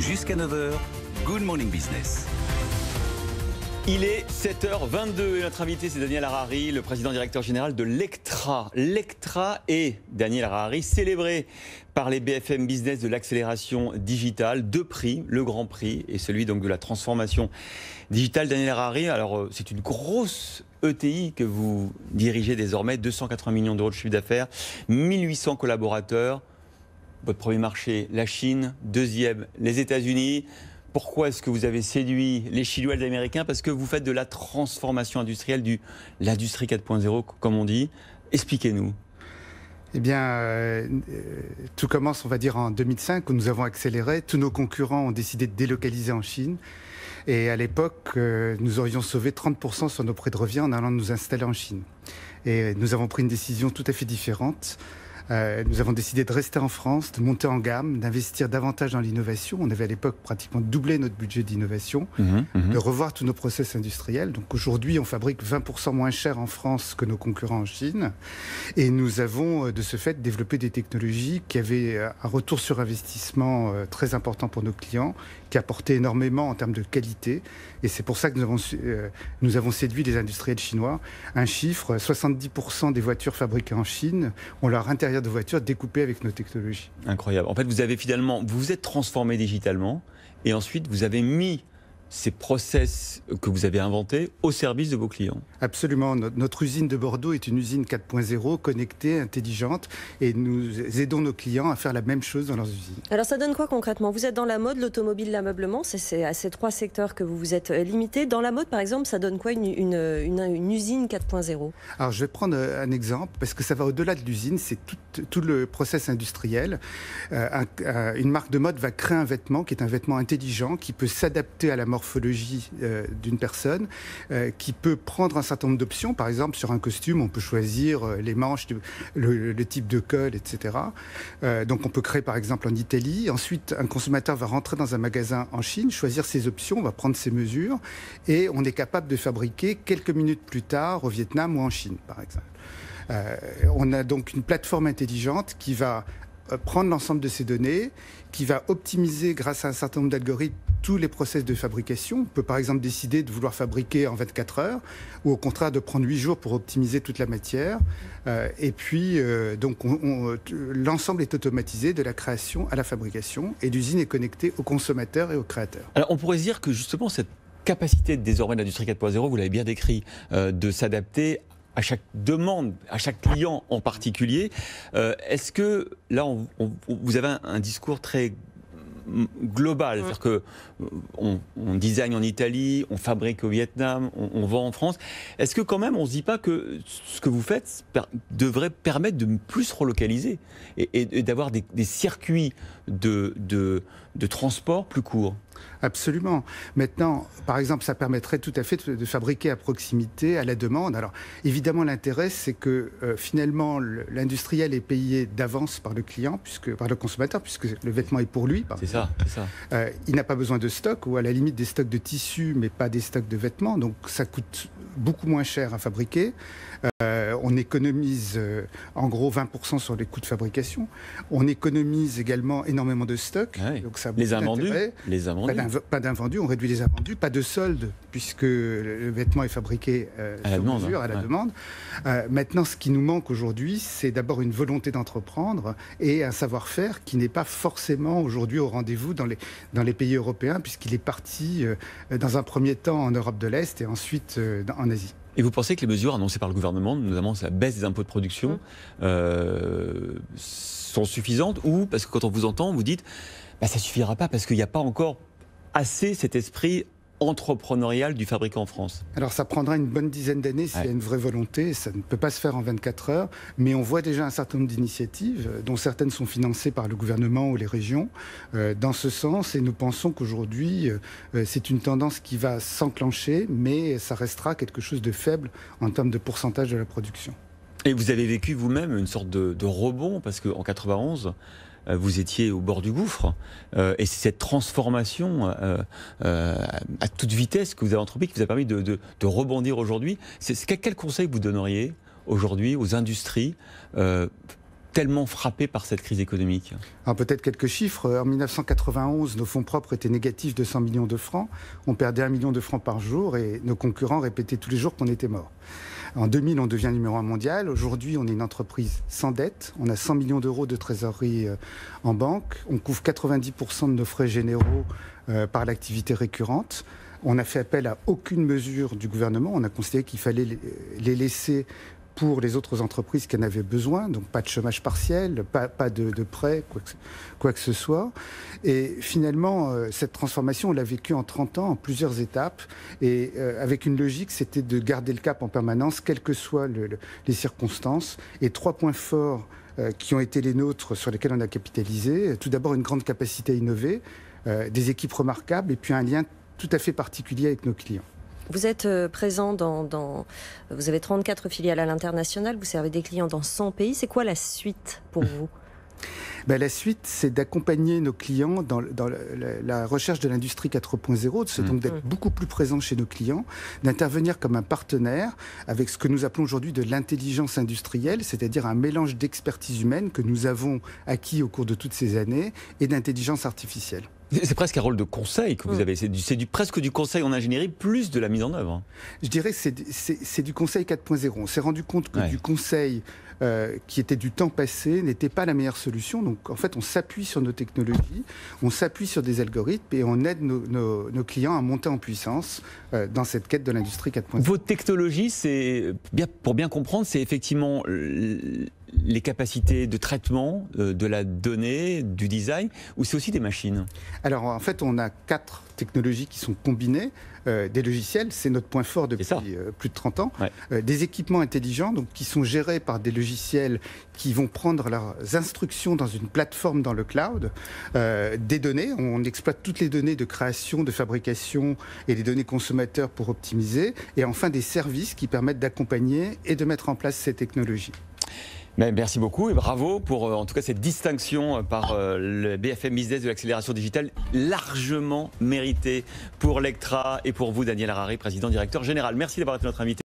Jusqu'à 9 heures, Good Morning Business. Il est 7h22 et notre invité c'est Daniel Harary, le président directeur général de Lectra. Lectra et Daniel Harary, célébré par les BFM Business de l'accélération digitale, deux prix, le Grand Prix et celui donc de la transformation digitale. Daniel Harary, alors c'est une grosse ETI que vous dirigez désormais, 280 millions d'euros de chiffre d'affaires, 1800 collaborateurs. Votre premier marché, la Chine, deuxième, les États-Unis. Pourquoi est-ce que vous avez séduit les Chinois et les Américains? Parce que vous faites de la transformation industrielle, de l'industrie 4.0, comme on dit. Expliquez-nous. Eh bien, tout commence, on va dire, en 2005, où nous avons accéléré. Tous nos concurrents ont décidé de délocaliser en Chine. Et à l'époque, nous aurions sauvé 30% sur nos prix de revient en allant nous installer en Chine. Et nous avons pris une décision tout à fait différente. Nous avons décidé de rester en France, de monter en gamme, d'investir davantage dans l'innovation. On avait à l'époque pratiquement doublé notre budget d'innovation, de revoir tous nos process industriels. Donc aujourd'hui, on fabrique 20% moins cher en France que nos concurrents en Chine. Et nous avons de ce fait développé des technologies qui avaient un retour sur investissement très important pour nos clients, qui apportaient énormément en termes de qualité. Et c'est pour ça que nous avons séduit les industriels chinois. Un chiffre, 70% des voitures fabriquées en Chine ont leur intérieur de voiture découpé avec nos technologies. Incroyable. En fait, vous avez finalement, vous vous êtes transformé digitalement et ensuite vous avez mis ces process que vous avez inventés au service de vos clients. Absolument. Notre usine de Bordeaux est une usine 4.0, connectée, intelligente, et nous aidons nos clients à faire la même chose dans leurs usines. Alors ça donne quoi concrètement? Vous êtes dans la mode, l'automobile, l'ameublement, c'est à ces trois secteurs que vous vous êtes limité. Dans la mode, par exemple, ça donne quoi une usine 4.0? Alors je vais prendre un exemple, parce que ça va au-delà de l'usine, c'est tout le process industriel. Une marque de mode va créer un vêtement qui est un vêtement intelligent, qui peut s'adapter à la morphologie d'une personne, qui peut prendre un certain nombre d'options. Par exemple, sur un costume, on peut choisir les manches, le type de col, etc. Donc on peut créer par exemple en Italie. Ensuite, un consommateur va rentrer dans un magasin en Chine, choisir ses options, on va prendre ses mesures et on est capable de fabriquer quelques minutes plus tard au Vietnam ou en Chine, par exemple. On a donc une plateforme intelligente qui va prendre l'ensemble de ces données, qui va optimiser grâce à un certain nombre d'algorithmes tous les process de fabrication. On peut par exemple décider de vouloir fabriquer en 24 heures ou au contraire de prendre 8 jours pour optimiser toute la matière. Et puis, donc, l'ensemble est automatisé de la création à la fabrication et l'usine est connectée aux consommateurs et aux créateurs. Alors, on pourrait se dire que justement, cette capacité désormais de l'industrie 4.0, vous l'avez bien décrit, de s'adapter à chaque demande, à chaque client en particulier. Est-ce que là, vous avez un discours très global, c'est-à-dire que on design en Italie, on fabrique au Vietnam, on vend en France. Est-ce que quand même on ne se dit pas que ce que vous faites devrait permettre de plus relocaliser et d'avoir des circuits de transport plus courts? Absolument. Maintenant, par exemple, ça permettrait tout à fait de fabriquer à proximité, à la demande. Alors, évidemment, l'intérêt, c'est que finalement, l'industriel est payé d'avance par le client, par le consommateur, puisque le vêtement est pour lui. C'est ça. Il n'a pas besoin de stock, ou à la limite des stocks de tissus, mais pas des stocks de vêtements. Donc, ça coûte beaucoup moins cher à fabriquer. On économise en gros 20% sur les coûts de fabrication. On économise également énormément de stocks. Ouais. Donc ça a les invendus. Pas d'invendus, on réduit les invendus. Pas de soldes, puisque le vêtement est fabriqué sur mesure, à la demande. Maintenant, ce qui nous manque aujourd'hui, c'est d'abord une volonté d'entreprendre et un savoir-faire qui n'est pas forcément aujourd'hui au rendez-vous dans les pays européens, puisqu'il est parti dans un premier temps en Europe de l'Est et ensuite en Asie. Et vous pensez que les mesures annoncées par le gouvernement, notamment la baisse des impôts de production, sont suffisantes? Ou, parce que quand on vous entend, vous dites ça ne suffira pas parce qu'il n'y a pas encore assez cet esprit entrepreneurial du fabricant en France? Alors ça prendra une bonne dizaine d'années s'il y a une vraie volonté. Ça ne peut pas se faire en 24 heures. Mais on voit déjà un certain nombre d'initiatives, dont certaines sont financées par le gouvernement ou les régions, dans ce sens. Et nous pensons qu'aujourd'hui, c'est une tendance qui va s'enclencher, mais ça restera quelque chose de faible en termes de pourcentage de la production. Et vous avez vécu vous-même une sorte de rebond, parce qu'en 91... vous étiez au bord du gouffre, et c'est cette transformation à toute vitesse que vous avez entrepris qui vous a permis de rebondir aujourd'hui. Quel conseil vous donneriez aujourd'hui aux industries tellement frappés par cette crise économique? Alors peut-être quelques chiffres. En 1991, nos fonds propres étaient négatifs de 100 millions de francs. On perdait 1 million de francs par jour et nos concurrents répétaient tous les jours qu'on était mort. En 2000, on devient numéro 1 mondial. Aujourd'hui, on est une entreprise sans dette. On a 100 millions d'euros de trésorerie en banque. On couvre 90% de nos frais généraux par l'activité récurrente. On n'a fait appel à aucune mesure du gouvernement. On a considéré qu'il fallait les laisser pour les autres entreprises qui en avaient besoin, donc pas de chômage partiel, pas de prêts, quoi que ce soit. Et finalement, cette transformation, on l'a vécue en 30 ans, en plusieurs étapes, et avec une logique, c'était de garder le cap en permanence, quelles que soient les circonstances. Et 3 points forts qui ont été les nôtres, sur lesquels on a capitalisé. Tout d'abord, une grande capacité à innover, des équipes remarquables, et puis un lien tout à fait particulier avec nos clients. Vous êtes présent vous avez 34 filiales à l'international, vous servez des clients dans 100 pays. C'est quoi la suite pour vous? La suite, c'est d'accompagner nos clients dans la recherche de l'industrie 4.0, donc d'être beaucoup plus présent chez nos clients, d'intervenir comme un partenaire avec ce que nous appelons aujourd'hui de l'intelligence industrielle, c'est-à-dire un mélange d'expertise humaine que nous avons acquis au cours de toutes ces années et d'intelligence artificielle. C'est presque un rôle de conseil que vous avez. C'est presque du conseil en ingénierie, plus de la mise en œuvre. Je dirais que c'est du conseil 4.0. On s'est rendu compte que du conseil qui était du temps passé n'était pas la meilleure solution. Donc en fait, on s'appuie sur nos technologies, on s'appuie sur des algorithmes et on aide nos clients à monter en puissance dans cette quête de l'industrie 4.0. Votre technologie, pour bien comprendre, c'est effectivement les capacités de traitement de la donnée, du design, ou c'est aussi des machines? Alors en fait, on a 4 technologies qui sont combinées. Des logiciels, c'est notre point fort depuis plus de 30 ans. Ouais. Des équipements intelligents, donc, qui sont gérés par des logiciels qui vont prendre leurs instructions dans une plateforme dans le cloud. Des données, on exploite toutes les données de création, de fabrication et les données consommateurs pour optimiser. Et enfin des services qui permettent d'accompagner et de mettre en place ces technologies. Merci beaucoup et bravo pour en tout cas cette distinction par le BFM Business de l'accélération digitale, largement méritée pour Lectra et pour vous, Daniel Harary, président directeur général. Merci d'avoir été notre invité.